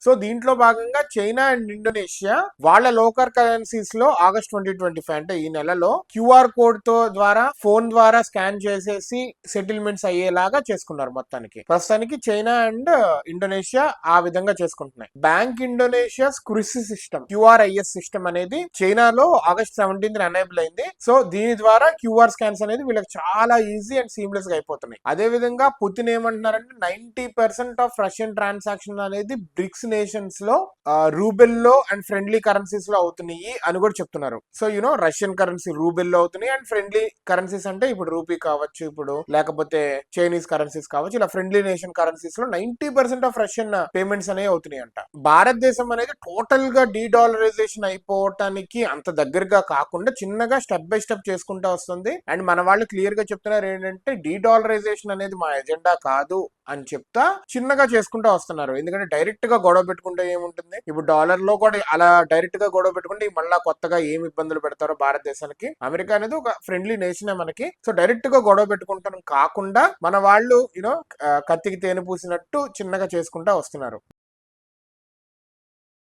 So దీంట్లో భాగంగా China and Indonesia వాళ్ళ లోకల్ కరెన్సీస్ లో ఆగస్ట్ 2025 అంటే ఈ నెలలో క్యూఆర్ కోడ్ తో ద్వారా ఫోన్ ద్వారా స్కాన్ చేసేసి సెటిల్మెంట్స్ అయ్యేలాగా చేసుకున్నారు. ప్రస్తుతానికి చైనా అండ్ ఇండోనేషియా ఆ విధంగా చేసుకుంటున్నాయి. బ్యాంక్ ఇండోనేషియా క్రిసి సిస్టమ్ QRIS సిస్టమ్ అనేది చైనాలో ఆగస్ట్ 17 ఎనేబుల్ అయింది. సో దీని ద్వారా క్యూఆర్ స్కాన్స్ అనేది వీళ్ళకి చాలా ఈజీ అండ్ సీమ్లెస్ గా అయిపోతున్నాయి. అదే విధంగా పుతిన్ ఏమంటున్నారంటే 90% ఆఫ్ రష్యన్ ట్రాన్సాక్షన్ అనేది బ్రిక్స్ నేషన్స్ లో రూబెల్ లో అండ్ ఫ్రెండ్లీ కరెన్సీస్ లో అవుతున్నాయి అని కూడా చెప్తున్నారు. సో రష్యన్ కరెన్సీ రూబెల్ లో అవుతున్నాయి అండ్ ఫ్రెండ్లీ కరెన్సీస్ అంటే ఇప్పుడు రూపీ కావచ్చు, ఇప్పుడు లేకపోతే చైనీస్ కరెన్సీస్ కావచ్చు, ఇలా ఫ్రెండ్లీ నేషన్ కరెన్సీస్ లో 90% ఆఫ్ రష్యన్ పేమెంట్స్ అనేవి అవుతున్నాయి అంట. భారతదేశం అనేది టోటల్ గా డీడాలరైజేషన్ అయిపోవటానికి అంత దగ్గరగా కాకుండా చిన్నగా స్టెప్ బై స్టెప్ చేసుకుంటూ వస్తుంది. అండ్ మన వాళ్ళు క్లియర్ గా చెప్తున్నారు ఏంటంటే డీడాలరైజేషన్ అనేది మా ఎజెండా కాదు అని చెప్తా చిన్నగా చేసుకుంటూ వస్తున్నారు. ఎందుకంటే డైరెక్ట్ గా గొడవ పెట్టుకుంటే ఏముంటుంది, ఇప్పుడు డాలర్ లో కూడా అలా డైరెక్ట్ గా గొడవ పెట్టుకుంటే మళ్ళా కొత్తగా ఏమి ఇబ్బందులు పెడతారో భారతదేశానికి. అమెరికా అనేది ఒక ఫ్రెండ్లీ నేషనే మనకి. సో డైరెక్ట్ గా గొడవ పెట్టుకుంటాం కాకుండా మన వాళ్ళు కత్తికి తేనె పూసినట్టు చిన్నగా చేసుకుంటా వస్తున్నారు.